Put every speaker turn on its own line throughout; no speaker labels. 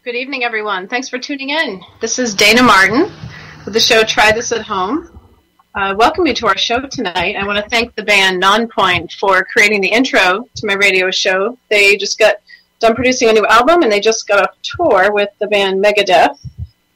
Good evening, everyone. Thanks for tuning in. This is Dayna Martin with the show Try This at Home. Welcome you to our show tonight. I want to thank the band Nonpoint for creating the intro to my radio show. They just got done producing a new album, and they just got off tour with the band Megadeth.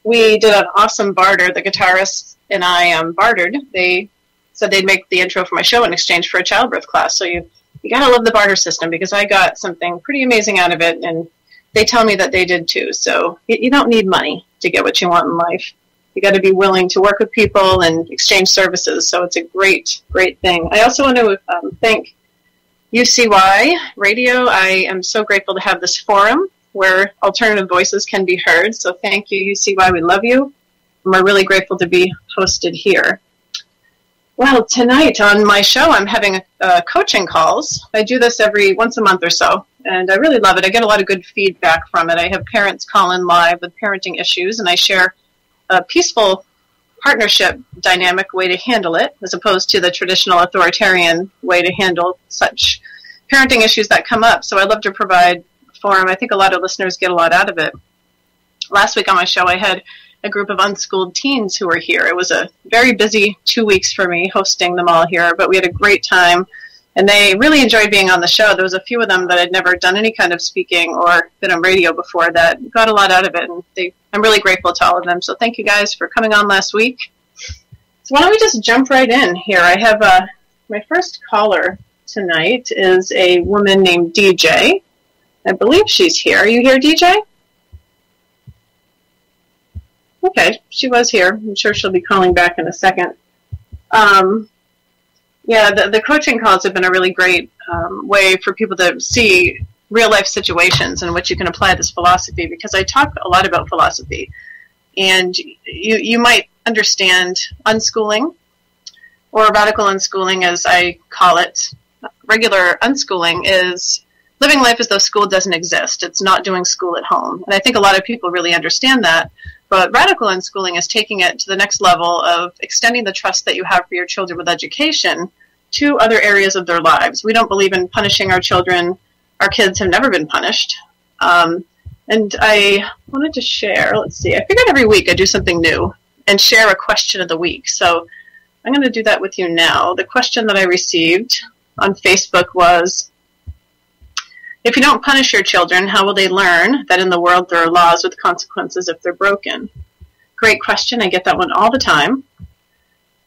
We did an awesome barter. The guitarist and I bartered. They said they'd make the intro for my show in exchange for a childbirth class. So you got to love the barter system, because I got something pretty amazing out of it, and they tell me that they did too. So you don't need money to get what you want in life. You got to be willing to work with people and exchange services. So it's a great, great thing. I also want to thank UCY Radio. I am so grateful to have this forum where alternative voices can be heard. So thank you, UCY. We love you. And we're really grateful to be hosted here. Well, tonight on my show, I'm having coaching calls. I do this every once a month or so, and I really love it. I get a lot of good feedback from it. I have parents call in live with parenting issues, and I share a peaceful partnership dynamic way to handle it, as opposed to the traditional authoritarian way to handle such parenting issues that come up. So I love to provide a forum. I think a lot of listeners get a lot out of it. Last week on my show, I had a group of unschooled teens who were here. It was a very busy 2 weeks for me hosting them all here, but we had a great time, and they really enjoyed being on the show. There was a few of them that had never done any kind of speaking or been on radio before that got a lot out of it, and I'm really grateful to all of them. So thank you guys for coming on last week. So why don't we just jump right in here? I have my first caller tonight is a woman named DJ. I believe she's here. Are you here, DJ? Okay, she was here. I'm sure she'll be calling back in a second. The coaching calls have been a really great way for people to see real-life situations in which you can apply this philosophy, because I talk a lot about philosophy. And you might understand unschooling, or radical unschooling, as I call it. Regular unschooling is living life as though school doesn't exist. It's not doing school at home. And I think a lot of people really understand that. But radical unschooling is taking it to the next level of extending the trust that you have for your children with education to other areas of their lives. We don't believe in punishing our children. Our kids have never been punished. And I wanted to share, let's see, I figured every week I do something new and share a question of the week. So I'm going to do that with you now. The question that I received on Facebook was, if you don't punish your children, how will they learn that in the world there are laws with consequences if they're broken? Great question. I get that one all the time.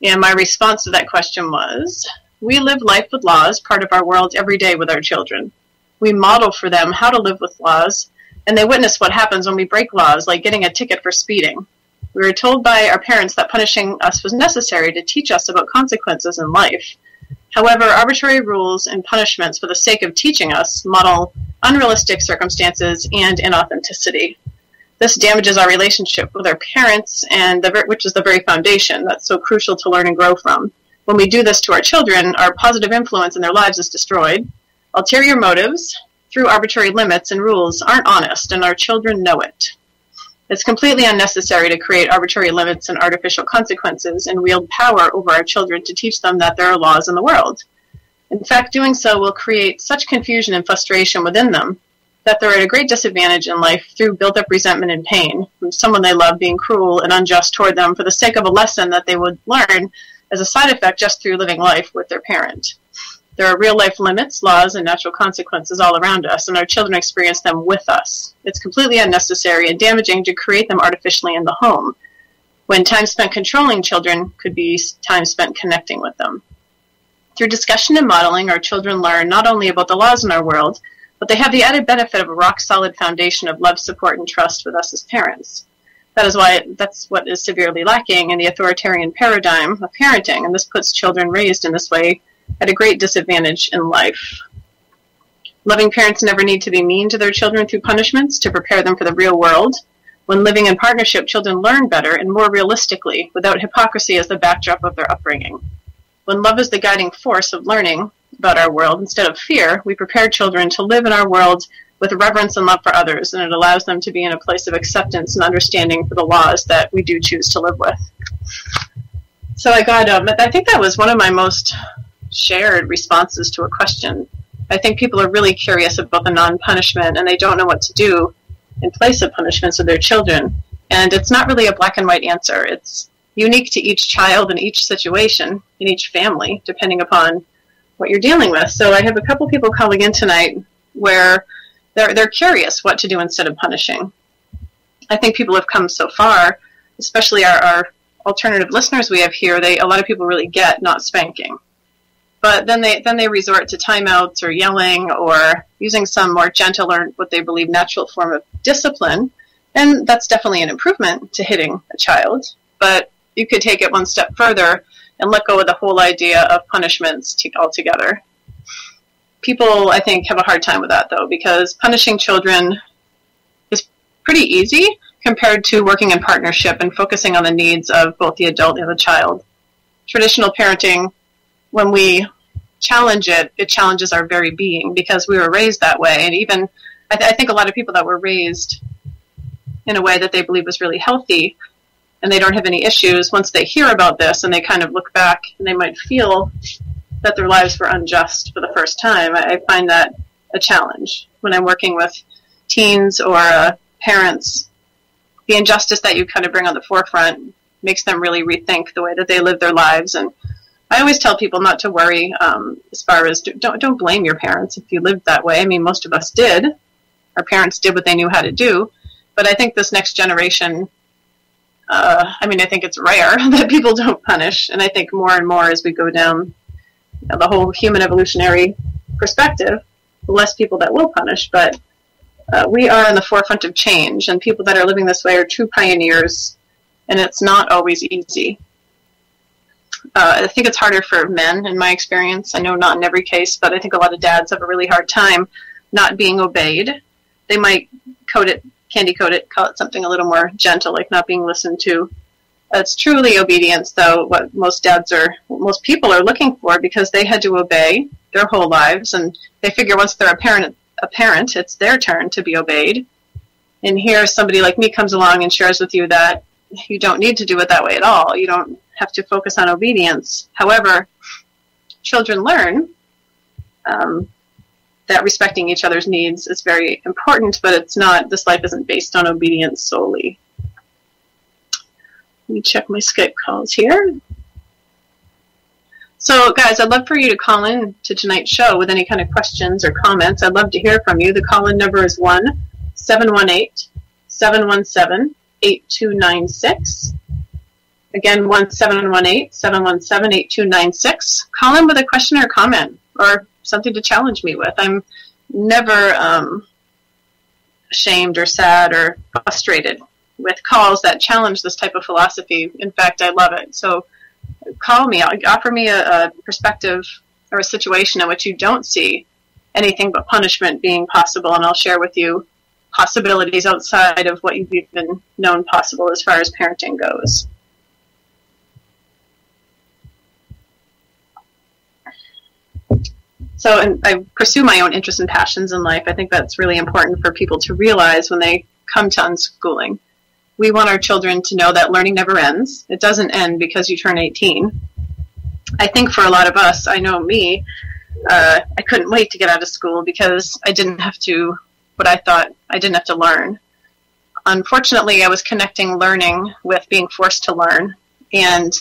And my response to that question was, we live life with laws, part of our world, every day with our children. We model for them how to live with laws, and they witness what happens when we break laws, like getting a ticket for speeding. We were told by our parents that punishing us was necessary to teach us about consequences in life. However, arbitrary rules and punishments for the sake of teaching us model unrealistic circumstances and inauthenticity. This damages our relationship with our parents, which is the very foundation that's so crucial to learn and grow from. When we do this to our children, our positive influence in their lives is destroyed. Ulterior motives, through arbitrary limits and rules, aren't honest, and our children know it. It's completely unnecessary to create arbitrary limits and artificial consequences and wield power over our children to teach them that there are laws in the world. In fact, doing so will create such confusion and frustration within them that they're at a great disadvantage in life through built-up resentment and pain from someone they love being cruel and unjust toward them for the sake of a lesson that they would learn as a side effect just through living life with their parent. There are real-life limits, laws, and natural consequences all around us, and our children experience them with us. It's completely unnecessary and damaging to create them artificially in the home, when time spent controlling children could be time spent connecting with them. Through discussion and modeling, our children learn not only about the laws in our world, but they have the added benefit of a rock-solid foundation of love, support, and trust with us as parents. That's what is severely lacking in the authoritarian paradigm of parenting, and this puts children raised in this way at a great disadvantage in life. Loving parents never need to be mean to their children through punishments to prepare them for the real world. When living in partnership, children learn better and more realistically, without hypocrisy as the backdrop of their upbringing. When love is the guiding force of learning about our world instead of fear, we prepare children to live in our world with reverence and love for others, and it allows them to be in a place of acceptance and understanding for the laws that we do choose to live with. So I think that was one of my most shared responses to a question. I think people are really curious about the non-punishment, and they don't know what to do in place of punishments with their children. And it's not really a black and white answer. It's unique to each child and each situation in each family, depending upon what you're dealing with. So I have a couple people calling in tonight where they're curious what to do instead of punishing. I think people have come so far, especially our alternative listeners we have here. A lot of people really get not spanking, but then they resort to timeouts or yelling or using some more gentle or what they believe natural form of discipline, and that's definitely an improvement to hitting a child. But you could take it one step further and let go of the whole idea of punishments altogether. People, I think, have a hard time with that, though, because punishing children is pretty easy compared to working in partnership and focusing on the needs of both the adult and the child. Traditional parenting, when we challenge it, it challenges our very being because we were raised that way. And even, I think a lot of people that were raised in a way that they believe was really healthy and they don't have any issues, once they hear about this and they kind of look back and they might feel that their lives were unjust for the first time, I find that a challenge. When I'm working with teens or parents, the injustice that you kind of bring on the forefront makes them really rethink the way that they live their lives. And I always tell people not to worry as far as don't blame your parents if you lived that way. I mean, most of us did. Our parents did what they knew how to do. But I think this next generation, I think it's rare that people don't punish. And I think more and more as we go down the whole human evolutionary perspective, the less people that will punish. But we are in the forefront of change, and people that are living this way are true pioneers, and it's not always easy. I think it's harder for men, in my experience. I know not in every case, but I think a lot of dads have a really hard time not being obeyed. They might candy coat it, call it something a little more gentle, like not being listened to. It's truly obedience, though, what most people are looking for, because they had to obey their whole lives, and they figure once they're a parent, it's their turn to be obeyed. And here somebody like me comes along and shares with you that you don't need to do it that way at all. You don't have to focus on obedience. However, children learn that respecting each other's needs is very important, but it's not, this life isn't based on obedience solely. Let me check my Skype calls here. So, guys, I'd love for you to call in to tonight's show with any kind of questions or comments. I'd love to hear from you. The call-in number is 1-718-717-8296. Again, 1-718-717-8296. Call in with a question or comment or something to challenge me with. I'm never ashamed or sad or frustrated with calls that challenge this type of philosophy. In fact, I love it. So call me, offer me a perspective or a situation in which you don't see anything but punishment being possible, and I'll share with you possibilities outside of what you've even known possible as far as parenting goes. So, and I pursue my own interests and passions in life. I think that's really important for people to realize when they come to unschooling. We want our children to know that learning never ends. It doesn't end because you turn 18. I think for a lot of us, I know me, I couldn't wait to get out of school because I didn't have to, what I thought I didn't have to learn. Unfortunately, I was connecting learning with being forced to learn. And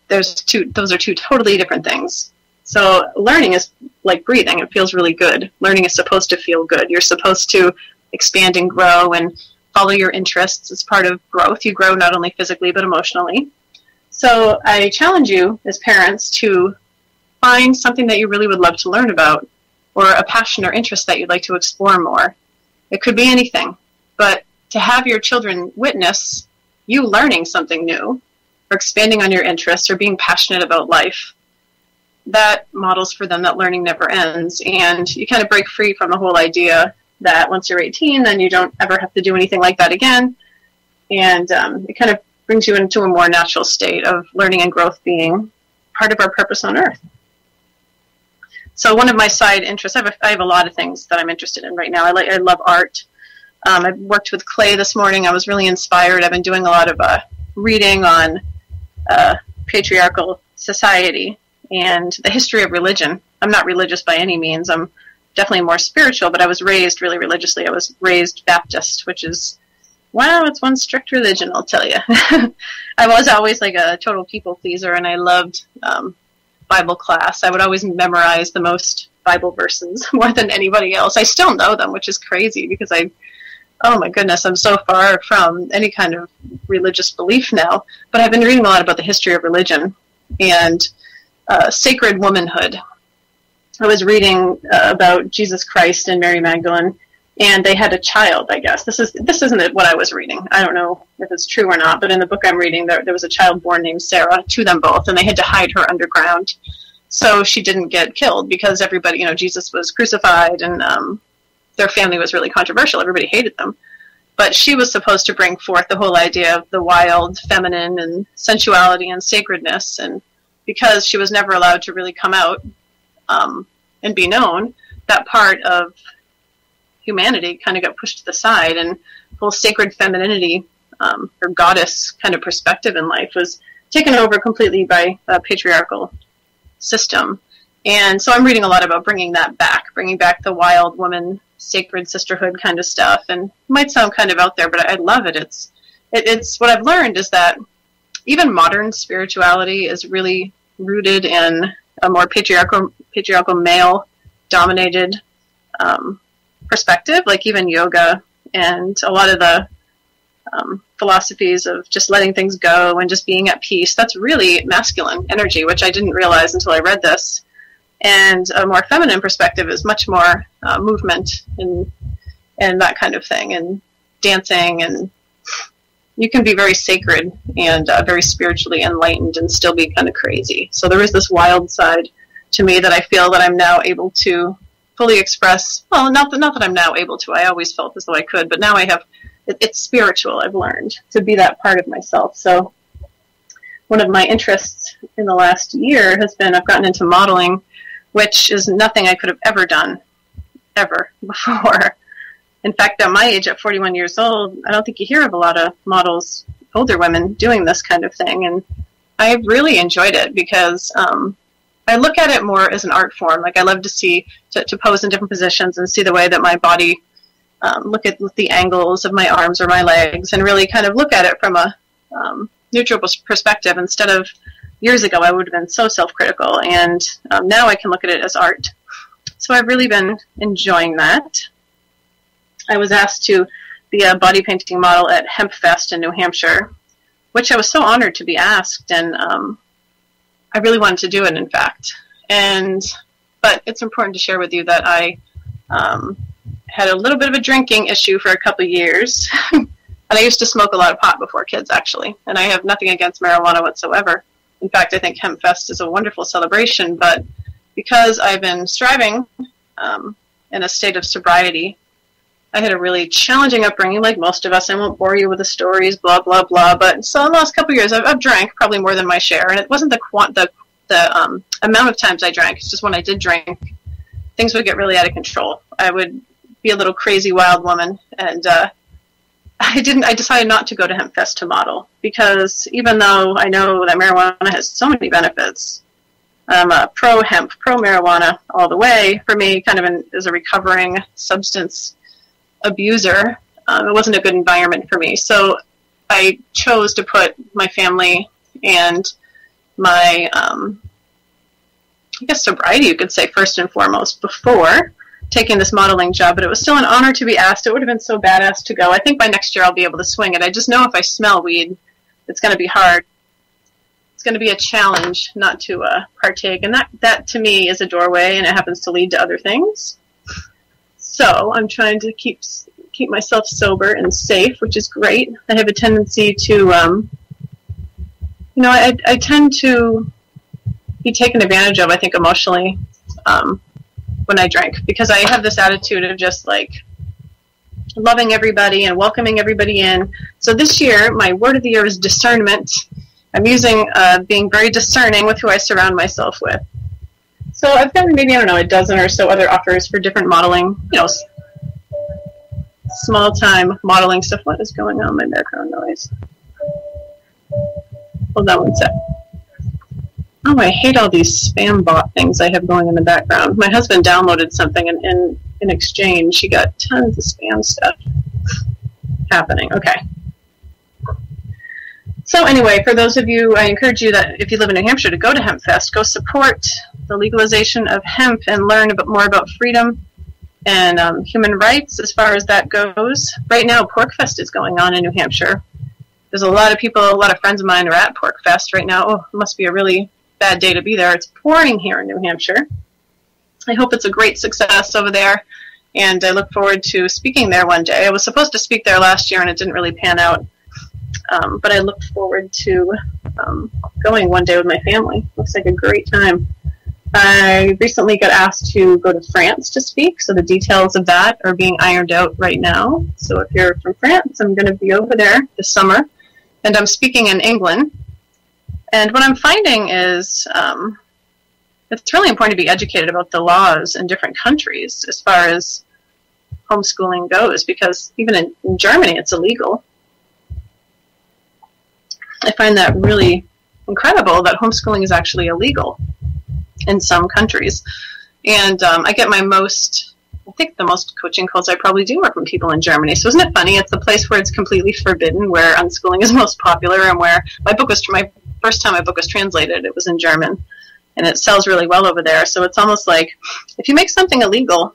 those are two totally different things. So learning is like breathing. It feels really good. Learning is supposed to feel good. You're supposed to expand and grow and follow your interests as part of growth. You grow not only physically but emotionally. So I challenge you as parents to find something that you really would love to learn about, or a passion or interest that you'd like to explore more. It could be anything, but to have your children witness you learning something new, or expanding on your interests, or being passionate about life, that models for them that learning never ends. And you kind of break free from the whole idea that once you're 18, then you don't ever have to do anything like that again. And it kind of brings you into a more natural state of learning and growth being part of our purpose on earth. So one of my side interests, I have a lot of things that I'm interested in right now. I love art. I worked with clay this morning. I was really inspired. I've been doing a lot of reading on patriarchal society and the history of religion. I'm not religious by any means. I'm definitely more spiritual, but I was raised really religiously. I was raised Baptist, which is, wow, it's one strict religion, I'll tell you. I was always like a total people pleaser, and I loved Bible class. I would always memorize the most Bible verses more than anybody else. I still know them, which is crazy because oh my goodness, I'm so far from any kind of religious belief now. But I've been reading a lot about the history of religion and sacred womanhood. I was reading about Jesus Christ and Mary Magdalene, and they had a child, I guess. This isn't what I was reading. I don't know if it's true or not, but in the book I'm reading, there was a child born named Sarah to them both, and they had to hide her underground so she didn't get killed because everybody, Jesus was crucified, and their family was really controversial. Everybody hated them. But she was supposed to bring forth the whole idea of the wild, feminine, and sensuality and sacredness, and because she was never allowed to really come out and be known, that part of humanity kind of got pushed to the side, and the whole sacred femininity or goddess kind of perspective in life was taken over completely by a patriarchal system. And so I'm reading a lot about bringing back the wild woman, sacred sisterhood kind of stuff. And it might sound kind of out there, but I love it. It's what I've learned is that even modern spirituality is really rooted in a more patriarchal male dominated perspective, like even yoga and a lot of the philosophies of just letting things go and just being at peace. That's really masculine energy, which I didn't realize until I read this. And a more feminine perspective is much more movement and that kind of thing, and dancing, and you can be very sacred and very spiritually enlightened and still be kind of crazy. So there is this wild side to me that I feel that I'm now able to fully express. Well, not that I'm now able to. I always felt as though I could, but now I have. It's spiritual. I've learned to be that part of myself. So one of my interests in the last year has been I've gotten into modeling, which is nothing I could have ever done, ever before. In fact, at my age, at 41 years old, I don't think you hear of a lot of models, older women, doing this kind of thing. And I really enjoyed it because I look at it more as an art form. Like I love to pose in different positions and see the way that my body, look at the angles of my arms or my legs, and really kind of look at it from a neutral perspective instead of years ago I would have been so self-critical, and now I can look at it as art. So I've really been enjoying that. I was asked to be a body painting model at Hemp Fest in New Hampshire, which I was so honored to be asked, and I really wanted to do it, in fact. But it's important to share with you that I had a little bit of a drinking issue for a couple of years. And I used to smoke a lot of pot before kids, actually. And I have nothing against marijuana whatsoever. In fact, I think Hemp Fest is a wonderful celebration. But because I've been striving in a state of sobriety, I had a really challenging upbringing, like most of us. I won't bore you with the stories, blah, blah, blah. But so in the last couple of years, I've drank probably more than my share. And it wasn't the amount of times I drank. It's just when I did drink, things would get really out of control. I would be a little crazy wild woman, and I decided not to go to Hemp Fest to model, because even though I know that marijuana has so many benefits, I'm a pro-hemp, pro-marijuana all the way. For me, kind of as a recovering substance abuser, it wasn't a good environment for me. So I chose to put my family and my, I guess sobriety, you could say, first and foremost, before taking this modeling job. But it was still an honor to be asked. It would have been so badass to go. I think by next year I'll be able to swing it. I just know if I smell weed, it's going to be hard. It's going to be a challenge not to partake. And that to me is a doorway, and it happens to lead to other things. So I'm trying to keep myself sober and safe, which is great. I have a tendency to, I tend to be taken advantage of, I think, emotionally, when I drink, because I have this attitude of just like loving everybody and welcoming everybody in. So this year, my word of the year is discernment. I'm using being very discerning with who I surround myself with. So I've gotten maybe, a dozen or so other offers for different modeling, small-time modeling stuff. What is going on in my background noise? Hold on one sec. Oh, I hate all these spam bot things I have going in the background. My husband downloaded something, and in exchange, he got tons of spam stuff happening. Okay. So anyway, for those of you, I encourage you that if you live in New Hampshire to go to HempFest, go support the legalization of hemp and learn a bit more about freedom and human rights as far as that goes. Right now, PorcFest is going on in New Hampshire. There's a lot of people, a lot of friends of mine are at PorcFest right now. Oh, it must be a really bad day to be there. It's pouring here in New Hampshire. I hope it's a great success over there, and I look forward to speaking there one day. I was supposed to speak there last year, and it didn't really pan out, but I look forward to going one day with my family. Looks like a great time. I recently got asked to go to France to speak, so the details of that are being ironed out right now. So if you're from France, I'm going to be over there this summer, and I'm speaking in England. And what I'm finding is it's really important to be educated about the laws in different countries as far as homeschooling goes, because even in Germany, it's illegal. I find that really incredible that homeschooling is actually illegal in some countries. And I get I think the most coaching calls I probably do are from people in Germany. So isn't it funny? It's the place where it's completely forbidden, where unschooling is most popular, and where my first time my book was translated, it was in German, and it sells really well over there. So it's almost like if you make something illegal,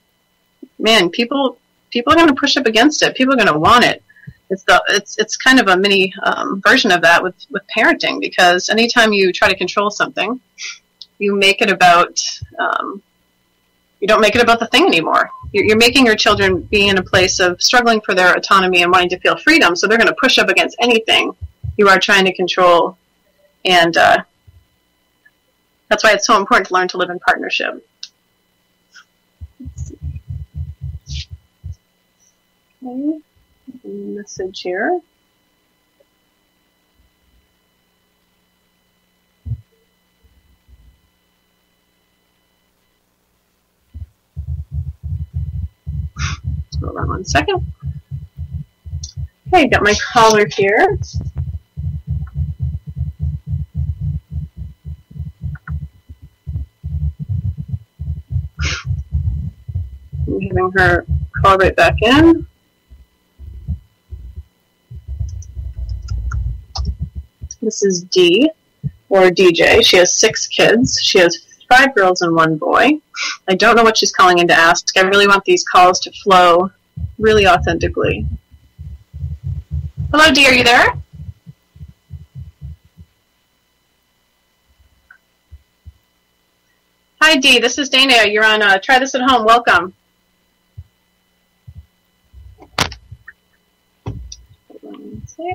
man, people are going to push up against it. People are going to want it. It's kind of a mini version of that with parenting, because anytime you try to control something, you make it about you don't make it about the thing anymore. You're making your children be in a place of struggling for their autonomy and wanting to feel freedom, so they're going to push up against anything you are trying to control. And that's why it's so important to learn to live in partnership. Let's see. Okay. Message here. Hold on one second. Okay, got my caller here. I'm giving her call right back in. This is D, or DJ. She has 6 kids. She has 5 girls and 1 boy. I don't know what she's calling in to ask. I really want these calls to flow really authentically. Hello, D, are you there? Hi, D, this is Dayna. You're on Try This at Home. Welcome. Let's see.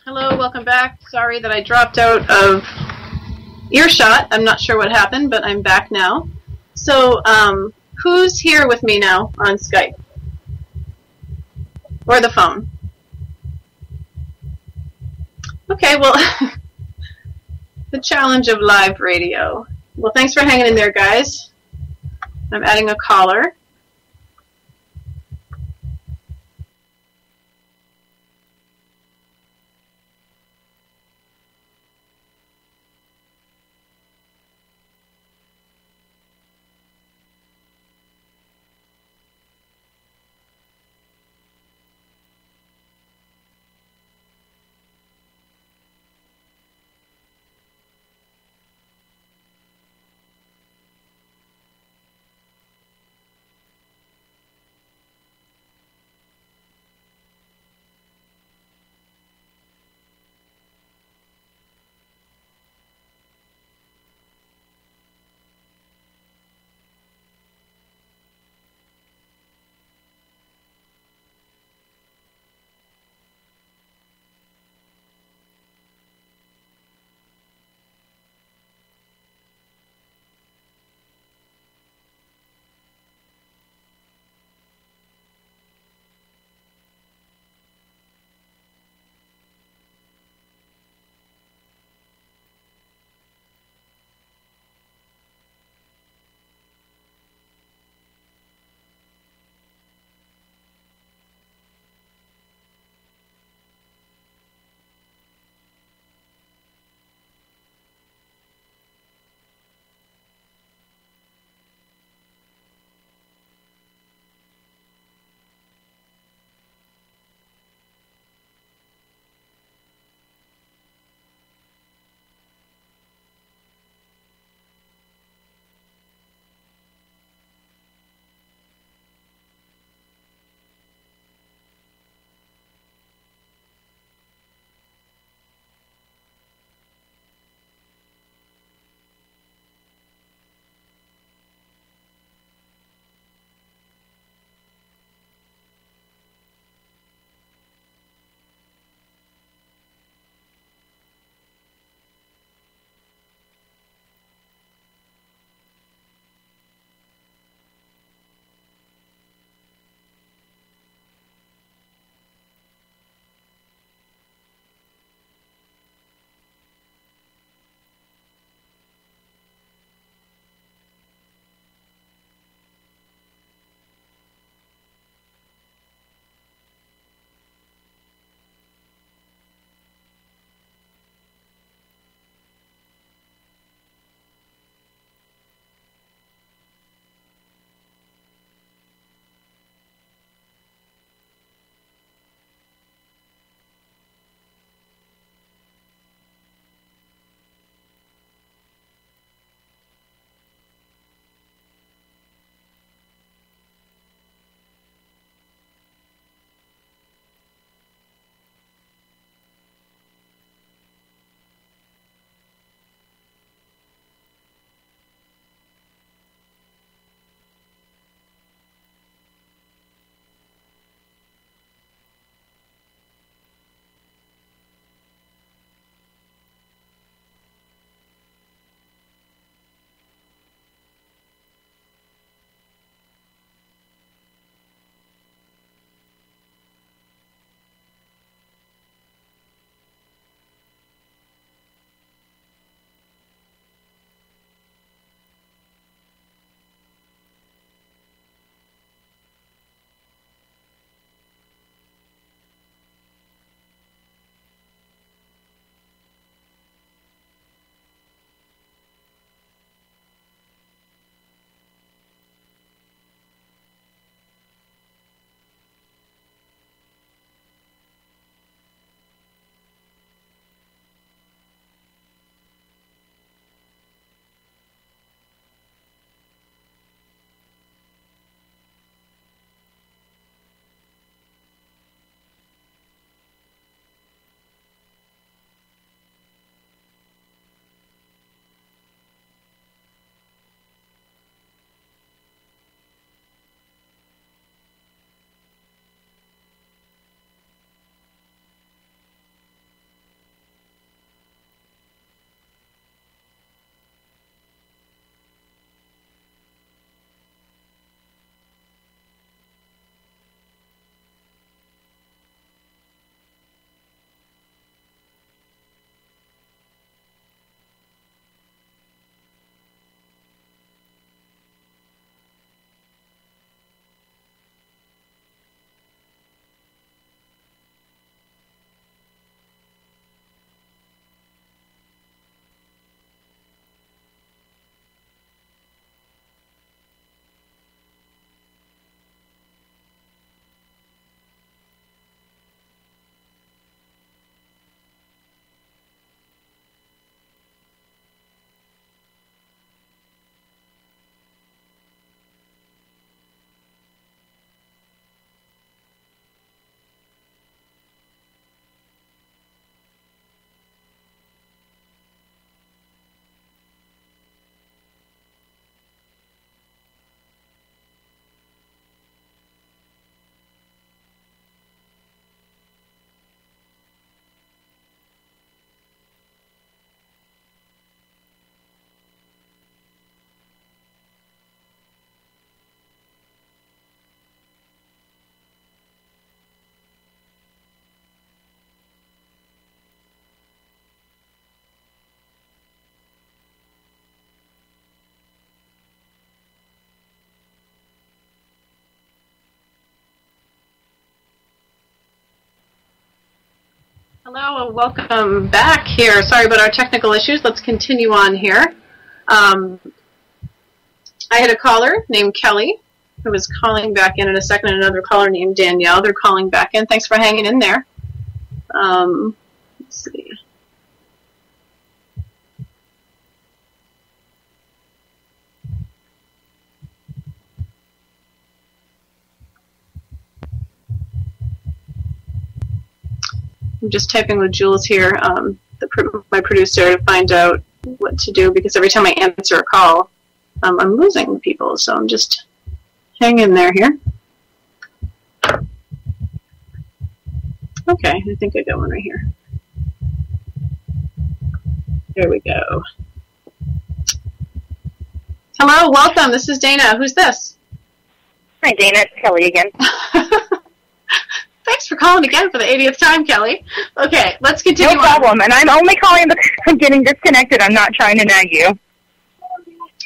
Hello, welcome back. Sorry that I dropped out of earshot. I'm not sure what happened, but I'm back now. So, who's here with me now on Skype? Or the phone? Okay, well, the challenge of live radio. Well, thanks for hanging in there, guys. I'm adding a caller. Hello, and welcome back here. Sorry about our technical issues. Let's continue on here. I had a caller named Kelly who was calling back in a second, and another caller named Danielle. They're calling back in. Thanks for hanging in there. Let's see. I'm just typing with Jules here, my producer, to find out what to do, because every time I answer a call, I'm losing people. So I'm just hanging in there here. Okay, I think I got one right here. There we go. Hello, welcome. This is Dayna. Who's this?
Hi, Dayna. It's Kelly again.
Thanks for calling again for the 80th time, Kelly. Okay, let's continue.
No problem. And I'm only calling because I'm getting disconnected. I'm not trying to nag you.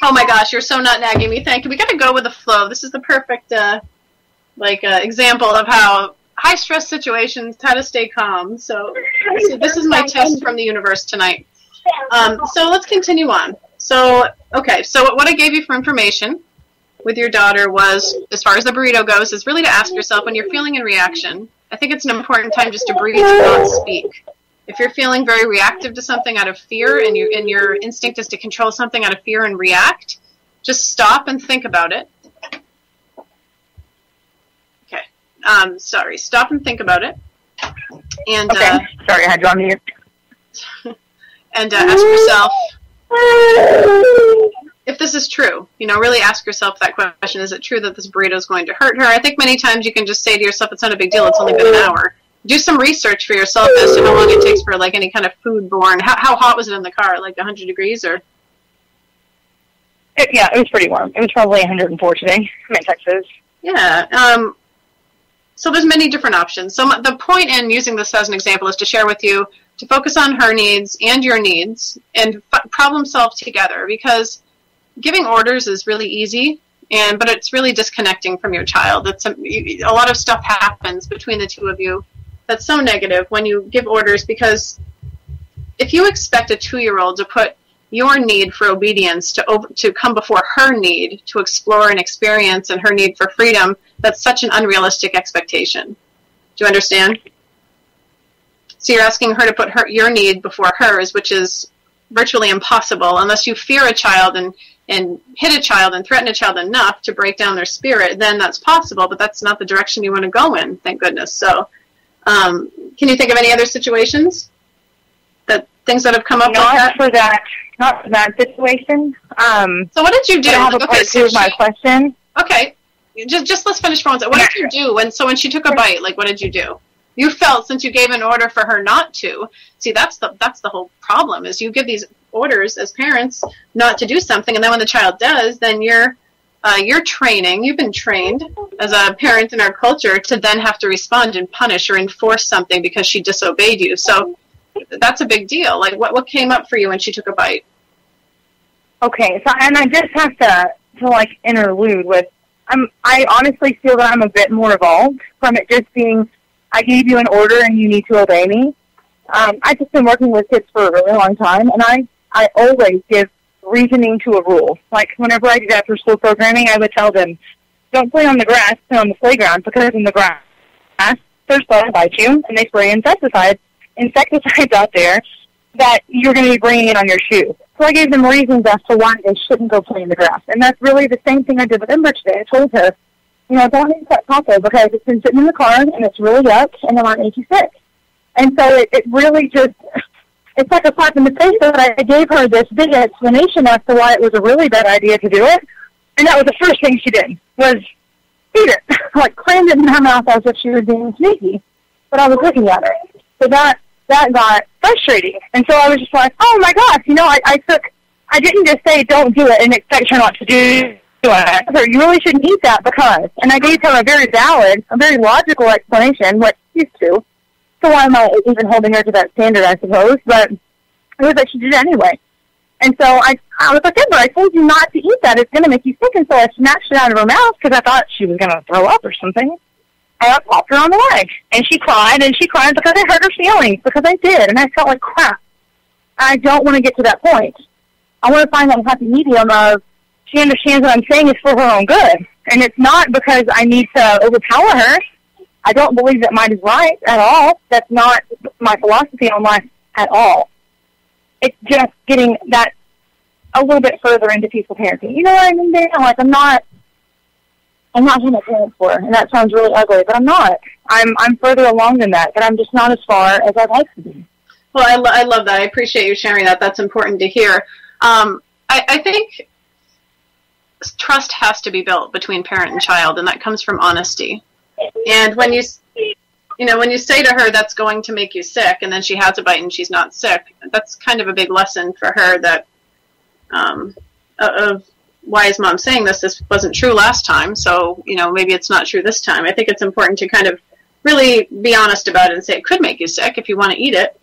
Oh my gosh, you're so not nagging me. Thank you. We got to go with the flow. This is the perfect example of how high stress situations, how to stay calm. So this is my test from the universe tonight. So let's continue on. So what I gave you for information with your daughter was, as far as the burrito goes, is really to ask yourself, when you're feeling in reaction, I think it's an important time just to breathe and not speak. If you're feeling very reactive to something out of fear, and your instinct is to control something out of fear and react, just stop and think about it. Okay. Stop and think about it. And
okay. Sorry, I had you on mute.
And ask yourself if this is true. Really ask yourself that question. Is it true that this burrito is going to hurt her? I think many times you can just say to yourself, it's not a big deal. It's only been an hour. Do some research for yourself as to how long it takes for any kind of food-borne. How hot was it in the car? 100 degrees or?
Yeah, it was pretty warm. It was probably 104 today. I'm in Texas.
Yeah. So there's many different options. So the point in using this as an example is to share with you to focus on her needs and your needs and problem solve together, because giving orders is really easy, but it's really disconnecting from your child. A lot of stuff happens between the two of you that's so negative when you give orders, because if you expect a 2-year-old to put your need for obedience to come before her need to explore and experience and her need for freedom, that's such an unrealistic expectation. Do you understand? So you're asking her to put your need before hers, which is virtually impossible unless you fear a child and hit a child and threaten a child enough to break down their spirit. Then that's possible, but that's not the direction you want to go in, thank goodness. So can you think of any other situations, things that have come up like that?
Not for that situation.
So what did you do?
I have a part two of my question.
Okay, just let's finish for one second. What did you do when she took a bite? What did you do? You felt, since you gave an order for her not to. See, that's the whole problem, is you give these orders as parents not to do something, and then when the child does, then you're training. You've been trained as a parent in our culture to then have to respond and punish or enforce something because she disobeyed you. So that's a big deal. What came up for you when she took a bite?
Okay, so and I just have to interlude with, I honestly feel that I'm a bit more evolved from it just being, I gave you an order and you need to obey me. I've just been working with kids for a really long time, and I always give reasoning to a rule. Whenever I did after school programming, I would tell them, don't play on the grass, play on the playground, because in the grass, there's bugs that bite you, and they spray insecticides out there that you're going to be bringing in on your shoe. So I gave them reasons as to why they shouldn't go play in the grass. And that's really the same thing I did with Ember today. I told her, don't eat that taco because it's been sitting in the car and it's really yuck and it might make you sick. And so it really just, it's like a slap in the face that I gave her this big explanation as to why it was a really bad idea to do it. And that was the first thing she did, was eat it. Crammed it in her mouth as if she was being sneaky. But I was looking at her. So that got frustrating. And so I was just like, oh my gosh, I didn't just say don't do it and expect her not to do it. You really shouldn't eat that because. And I gave her a very valid, a very logical explanation, what she's to. So why am I even holding her to that standard, I suppose? But it was like she did it anyway. And so I was like, yeah, but I told you not to eat that. It's going to make you sick. And so I snatched it out of her mouth because I thought she was going to throw up or something. and I popped her on the leg. And she cried because I hurt her feelings, because I did, and I felt like crap. I don't want to get to that point. I want to find that happy medium of she understands what I'm saying is for her own good. And it's not because I need to overpower her. I don't believe that mine is right at all. That's not my philosophy on life at all. It's just getting that a little bit further into peaceful parenting. You know what I mean, Dayna? Like, I'm not who my parents were, and that sounds really ugly, but I'm not. I'm further along than that, but I'm just not as far as I'd like to be.
Well, I love that. I appreciate you sharing that. That's important to hear. I think trust has to be built between parent and child, and that comes from honesty. And when you say to her that's going to make you sick, and then she has a bite and she's not sick, that's kind of a big lesson for her that of why is mom saying this? This wasn't true last time, so maybe it's not true this time. I think it's important to kind of really be honest about it and say it could make you sick. If you want to eat it,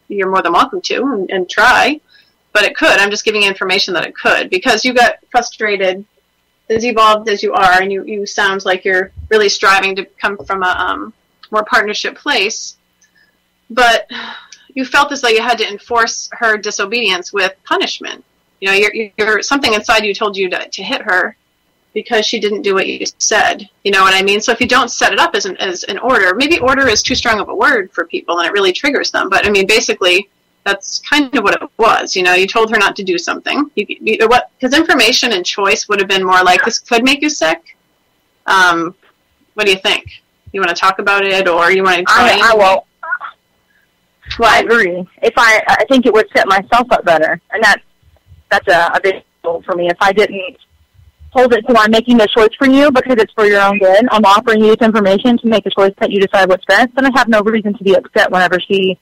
you're more than welcome to and try. But it could. I'm just giving you information that it could, because you got frustrated, as evolved as you are, and you sound like you're really striving to come from a more partnership place. But you felt as though you had to enforce her disobedience with punishment. You're something inside you told you to hit her because she didn't do what you said. You know what I mean? So if you don't set it up as an order, maybe order is too strong of a word for people and it really triggers them. But I mean, basically, that's kind of what it was. You told her not to do something. Because information and choice would have been more like, this could make you sick. What do you think? You want to talk about it, or you want to try?
I won't. Well, I agree. I think it would set myself up better, and that's a big goal for me. If I didn't hold it to I'm making the choice for you because it's for your own good, I'm offering you this information to make a choice that you decide what's best, then I have no reason to be upset whenever she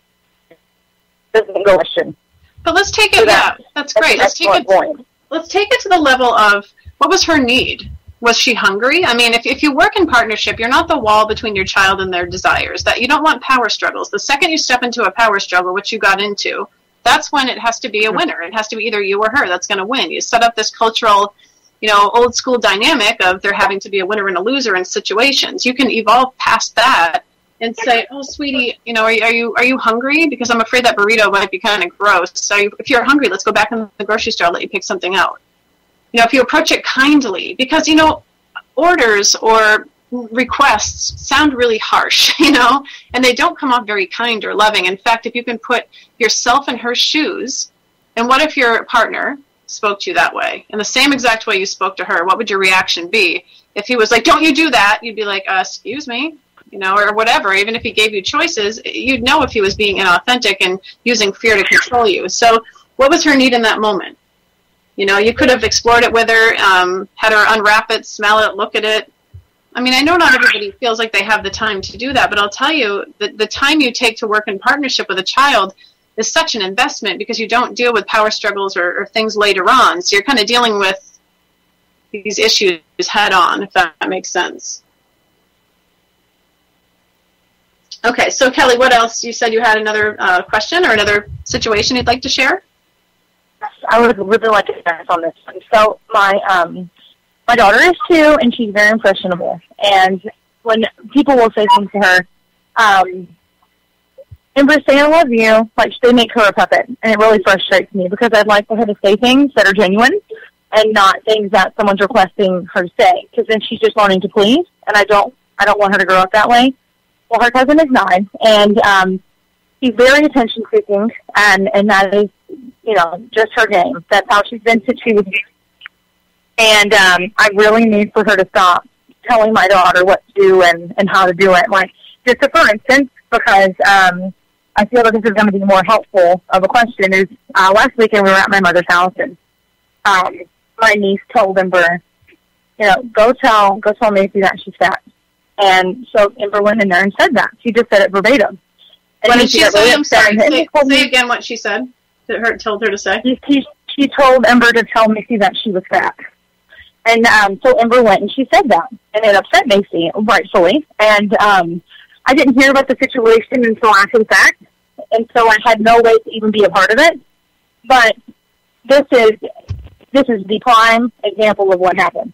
doesn't go question.
But let's take it. That's great. Let's take it to the level of, what was her need? Was she hungry? I mean, if you work in partnership, you're not the wall between your child and their desires. That you don't want power struggles. The second you step into a power struggle, which you got into, that's when it has to be a winner. It has to be either you or her that's going to win. You set up this cultural, old school dynamic of there having to be a winner and a loser in situations. You can evolve past that and say, oh, sweetie, are you hungry? Because I'm afraid that burrito might be kind of gross. So if you're hungry, let's go back in the grocery store. I'll let you pick something out. If you approach it kindly, because, orders or requests sound really harsh, and they don't come off very kind or loving. In fact, if you can put yourself in her shoes, and what if your partner spoke to you that way, in the same exact way you spoke to her, what would your reaction be? If he was like, don't you do that, you'd be like, excuse me, or whatever. Even if he gave you choices, you'd know if he was being inauthentic and using fear to control you. So what was her need in that moment? You could have explored it with her, had her unwrap it, smell it, look at it. I mean, I know not everybody feels like they have the time to do that, but I'll tell you that the time you take to work in partnership with a child is such an investment, because you don't deal with power struggles or things later on. So you're kind of dealing with these issues head on, if that makes sense. Okay, so Kelly, what else? You said you had another question or another situation you'd like to share?
I would really like to focus on this one. So my daughter is 2, and she's very impressionable. And when people will say things to her, Ember, say I love you, like they make her a puppet. And it really frustrates me, because I'd like for her to say things that are genuine and not things that someone's requesting her to say, because then she's just learning to please, and I don't want her to grow up that way. Well, her cousin is 9, and she's very attention-seeking, and that is, just her game. That's how she's been since she was young. And I really need for her to stop telling my daughter what to do and how to do it. Like, just for instance, because I feel that this is going to be more helpful of a question, is last weekend we were at my mother's house, and my niece told Ember, go tell Macy that she's fat. And so Ember went in there and said that. She just said it verbatim. And
what did she say? I'm sorry. Say again what she said. Told her to say.
She told Ember to tell Macy that she was fat. And so Ember went and she said that. And it upset Macy, rightfully. And I didn't hear about the situation until after the fact. And so I had no way to even be a part of it. But this is the prime example of what happened.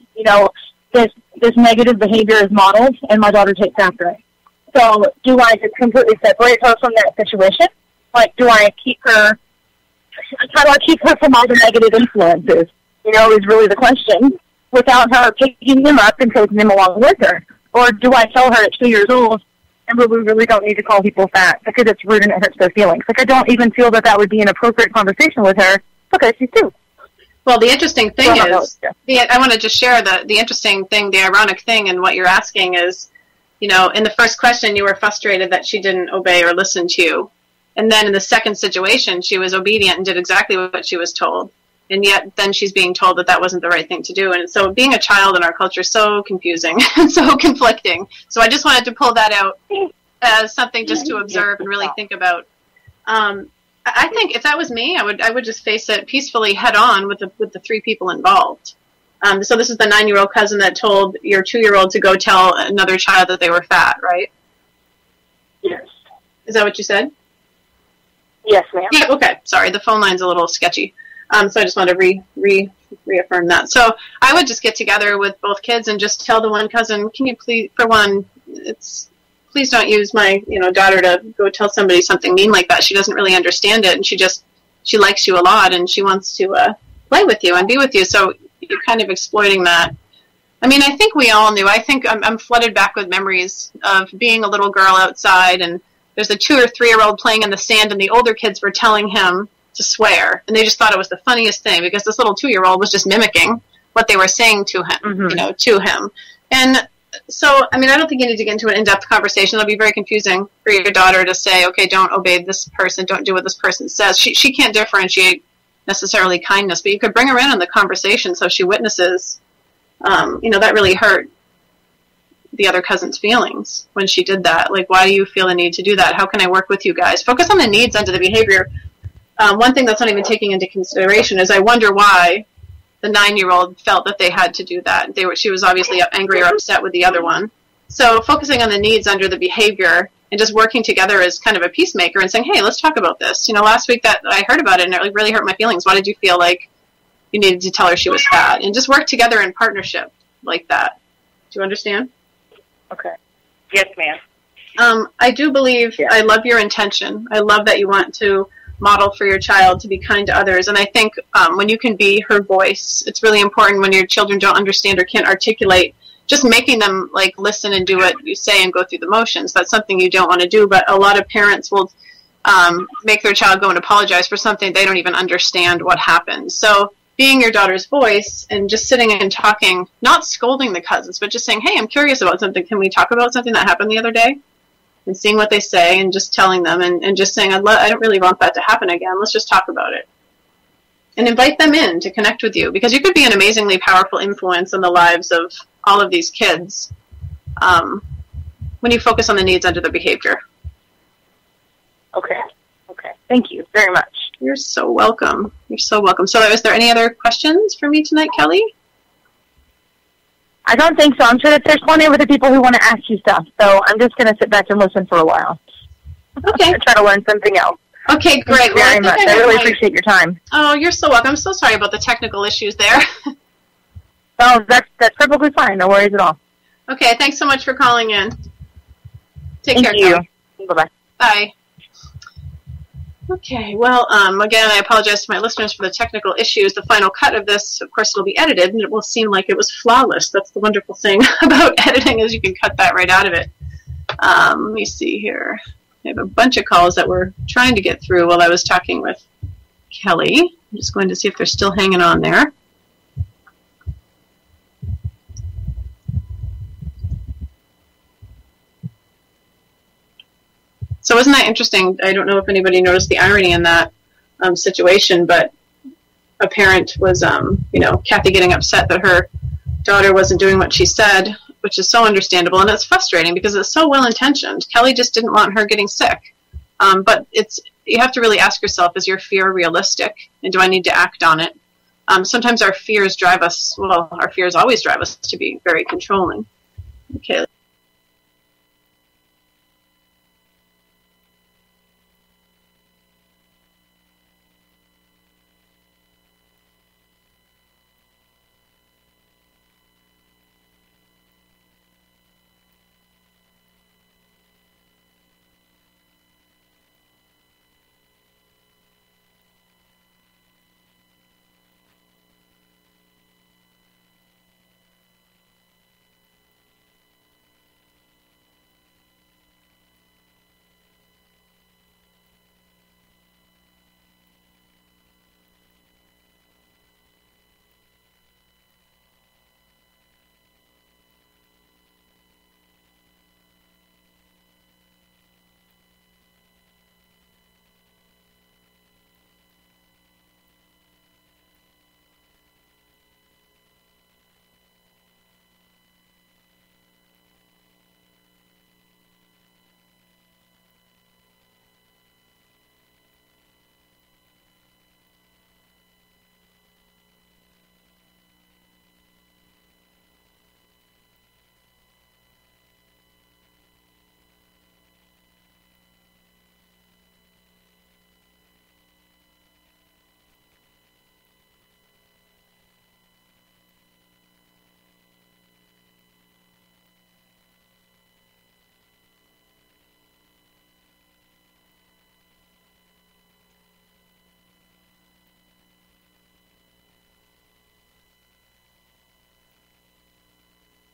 this negative behavior is modeled and my daughter takes after it. So do I just completely separate her from that situation? Like, do I keep her, how do I keep her from all the negative influences, is really the question, without her picking them up and taking them along with her? Or do I tell her at 2 years old, and we really don't need to call people fat because it's rude and it hurts their feelings? Like, I don't even feel that would be an appropriate conversation with her because she's 2.
Well, the interesting thing is, I want to just share the interesting thing, the ironic thing in what you're asking is, in the first question, you were frustrated that she didn't obey or listen to you. And then in the second situation, she was obedient and did exactly what she was told. And yet then she's being told that wasn't the right thing to do. And so being a child in our culture is so confusing and so conflicting. So I just wanted to pull that out as something just to observe and really think about. I think if that was me, I would just face it peacefully head on with the 3 people involved. So this is the 9-year-old cousin that told your 2-year-old to go tell another child that they were fat, right?
Yes.
Is that what you said?
Yes, ma'am.
Yeah, okay. Sorry, the phone line's a little sketchy. So I just want to reaffirm that. So I would just get together with both kids and just tell the one cousin, can you please, for one, please don't use my, daughter to go tell somebody something mean like that. She doesn't really understand it, and she likes you a lot, and she wants to play with you and be with you. So you're kind of exploiting that. I mean, I think we all knew. I think I'm flooded back with memories of being a little girl outside, and there's a 2 or 3-year-old playing in the sand, and the older kids were telling him to swear, and they just thought it was the funniest thing because this little 2-year-old was just mimicking what they were saying to him, to him. And so, I mean, I don't think you need to get into an in-depth conversation. It'll be very confusing for your daughter to say, okay, don't obey this person, don't do what this person says. She can't differentiate necessarily kindness, but you could bring her in on the conversation so she witnesses, that really hurt the other cousin's feelings when she did that. Like, why do you feel the need to do that? How can I work with you guys? Focus on the needs under the behavior. One thing that's not even taking into consideration is I wonder why the 9-year-old felt that they had to do that. She was obviously angry or upset with the other one. So focusing on the needs under the behavior and just working together as kind of a peacemaker and saying, hey, let's talk about this. Last week that I heard about it and it really hurt my feelings. Why did you feel like you needed to tell her she was fat? And just work together in partnership like that. Do you understand?
Okay. Yes, ma'am.
I do believe, I love your intention. I love that you want to model for your child to be kind to others. And I think when you can be her voice, it's really important when your children don't understand or can't articulate, just making them listen and do what you say and go through the motions. That's something you don't want to do. But a lot of parents will make their child go and apologize for something they don't even understand what happened. So being your daughter's voice and just sitting and talking, not scolding the cousins, but just saying, hey, I'm curious about something. Can we talk about something that happened the other day? And seeing what they say and just telling them and just saying, I don't really want that to happen again. Let's just talk about it. And invite them in to connect with you, because you could be an amazingly powerful influence in the lives of all of these kids when you focus on the needs under the behavior.
Okay. Thank you very much.
You're so welcome. So is there any other questions for me tonight, Kelly?
I don't think so. I'm sure that there's plenty of other people who want to ask you stuff, so I'm just going to sit back and listen for a while.
Okay.
Try to learn something else.
Okay, great.
Thank you very much. I really appreciate your time.
Oh, you're so welcome. I'm so sorry about the technical issues there.
Oh, that's perfectly fine. No worries at all.
Okay, thanks so much for calling in. Take care.
Thank you. Bye-bye.
Bye. Okay, well, again, I apologize to my listeners for the technical issues. The final cut of this, of course, will be edited, and it will seem like it was flawless. That's the wonderful thing about editing, is you can cut that right out of it. Let me see here. I have a bunch of calls that we're trying to get through while I was talking with Kelly. I'm just going to see if they're still hanging on there. So isn't that interesting? I don't know if anybody noticed the irony in that situation, but a parent was, Kathy getting upset that her daughter wasn't doing what she said, which is so understandable, and it's frustrating because it's so well-intentioned. Kelly just didn't want her getting sick. But you have to really ask yourself, is your fear realistic, and do I need to act on it? Sometimes our fears our fears always drive us to be very controlling. Okay.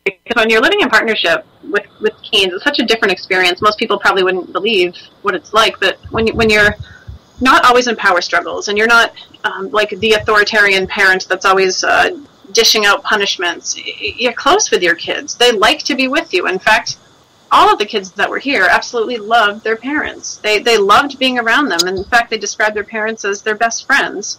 Because when you're living in partnership with teens, it's such a different experience. Most people probably wouldn't believe what it's like, but when you're not always in power struggles, and you're not like the authoritarian parent that's always dishing out punishments, you're close with your kids. They like to be with you. In fact, all of the kids that were here absolutely loved their parents. They loved being around them. And in fact, they described their parents as their best friends,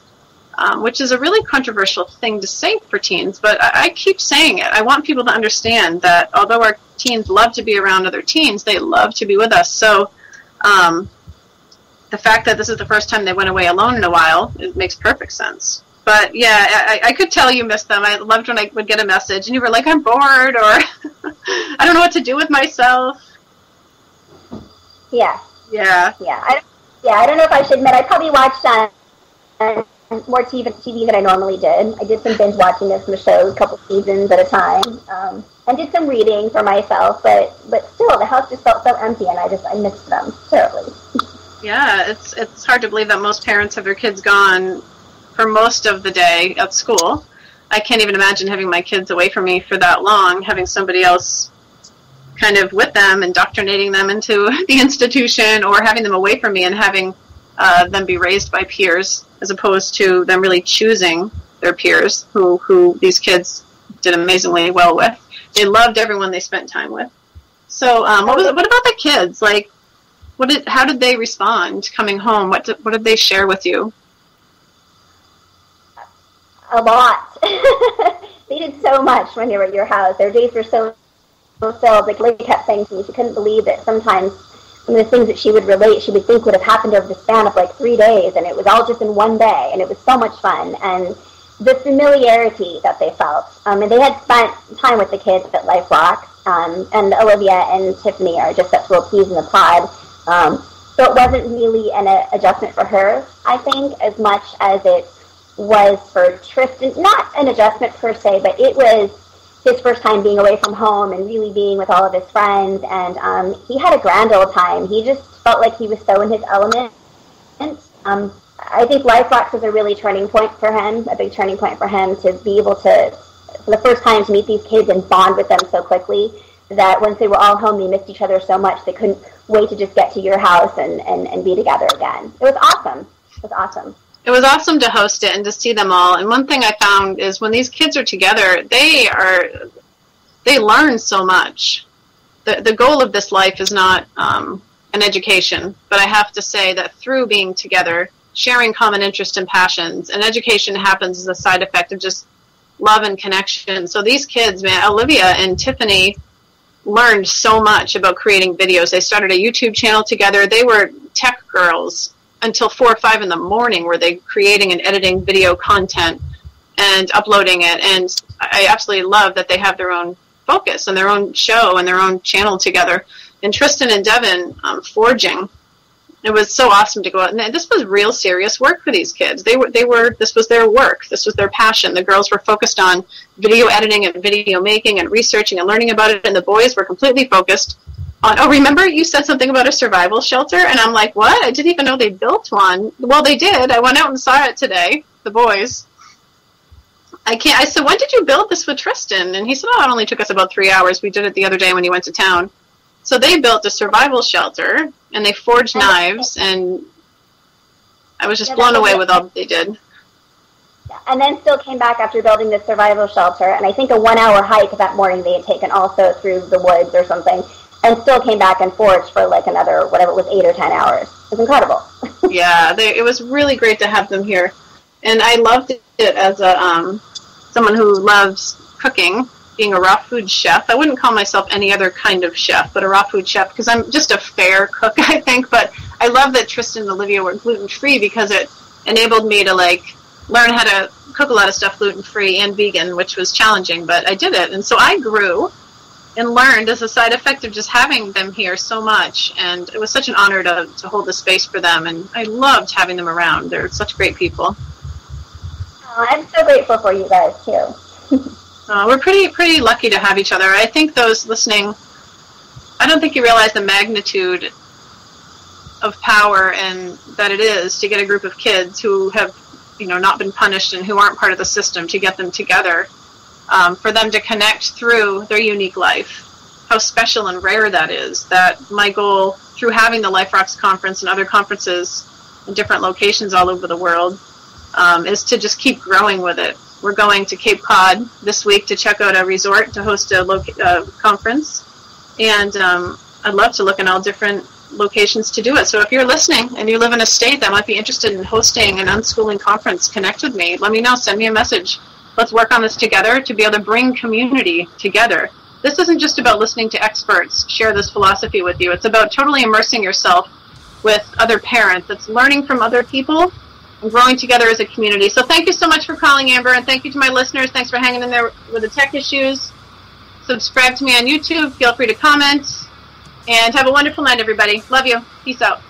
which is a really controversial thing to say for teens. But I keep saying it. I want people to understand that although our teens love to be around other teens, they love to be with us. So the fact that this is the first time they went away alone in a while, it makes perfect sense. But yeah, I could tell you missed them. I loved when I would get a message and you were like, I'm bored, or I don't know what to do with myself.
Yeah.
Yeah.
Yeah. I don't know if I should admit, I probably watched more TV than I normally did. I did some binge watching of some shows, a couple seasons at a time, and did some reading for myself. But still, the house just felt so empty, and I missed them terribly.
Yeah, it's hard to believe that most parents have their kids gone for most of the day at school. I can't even imagine having my kids away from me for that long, having somebody else kind of with them, indoctrinating them into the institution, or having them away from me and having them be raised by peers, as opposed to them really choosing their peers, who these kids did amazingly well with. They loved everyone they spent time with. So what about the kids? Like, how did they respond coming home? What did they share with you?
A lot. They did so much when they were at your house. Their days were so filled. Like Lily kept saying to me, she couldn't believe that sometimes some of the things that she would relate, she would think would have happened over the span of like 3 days, and it was all just in one day, and it was so much fun. And the familiarity that they felt. And they had spent time with the kids at Life Rocks, and Olivia and Tiffany are just such little peas in the pod. So it wasn't really an adjustment for her, I think, as much as it was for Tristan. Not an adjustment per se, but it was his first time being away from home and really being with all of his friends, and he had a grand old time. He just felt like he was so in his element. I think Life Rocks was a really turning point for him, a big turning point for him to be able to, for the first time, to meet these kids and bond with them so quickly that once they were all home, they missed each other so much they couldn't wait to just get to your house and be together again. It was awesome. It was awesome. It
was awesome to host it and to see them all. And one thing I found is when these kids are together, they learn so much. The goal of this life is not an education, but I have to say that through being together, sharing common interests and passions, and education happens as a side effect of just love and connection. So these kids, man, Olivia and Tiffany learned so much about creating videos. They started a YouTube channel together. They were tech girls until 4 or 5 in the morning, were they creating and editing video content and uploading it. And I absolutely love that they have their own focus and their own show and their own channel together. And Tristan and Devin forging. It was so awesome to go out. And this was real serious work for these kids. This was their work. This was their passion. The girls were focused on video editing and video making and researching and learning about it. And the boys were completely focused on, oh, remember you said something about a survival shelter? And I'm like, what? I didn't even know they built one. Well, they did. I went out and saw it today, the boys. I said, when did you build this with Tristan? And he said, it only took us about 3 hours. We did it the other day when he went to town. So they built a survival shelter, and they forged knives, and I was just blown away with all that they did.
And then still came back after building the survival shelter, and I think a 1-hour hike that morning they had taken also through the woods or something, and still came back and forged for like another, whatever it was, 8 or 10 hours. It was incredible.
Yeah, it was really great to have them here. And I loved it as someone who loves cooking, being a raw food chef. I wouldn't call myself any other kind of chef, but a raw food chef, because I'm just a fair cook, I think. But I love that Tristan and Olivia were gluten-free, because it enabled me to learn how to cook a lot of stuff gluten-free and vegan, which was challenging, but I did it. And so I grew and learned as a side effect of just having them here so much. And it was such an honor to hold the space for them. And I loved having them around. They're such great people.
Oh, I'm so grateful for you guys, too.
We're pretty lucky to have each other. I think those listening, I don't think you realize the magnitude of power and that it is to get a group of kids who have, not been punished and who aren't part of the system, to get them together for them to connect through their unique life. How special and rare that is. That my goal through having the Life Rocks conference and other conferences in different locations all over the world is to just keep growing with it. We're going to Cape Cod this week to check out a resort to host a conference. And I'd love to look in all different locations to do it. So if you're listening and you live in a state that might be interested in hosting an unschooling conference, connect with me. Let me know. Send me a message. Let's work on this together to be able to bring community together. This isn't just about listening to experts share this philosophy with you. It's about totally immersing yourself with other parents. It's learning from other people and growing together as a community. So thank you so much for calling, Amber, and thank you to my listeners. Thanks for hanging in there with the tech issues. Subscribe to me on YouTube. Feel free to comment. And have a wonderful night, everybody. Love you. Peace out.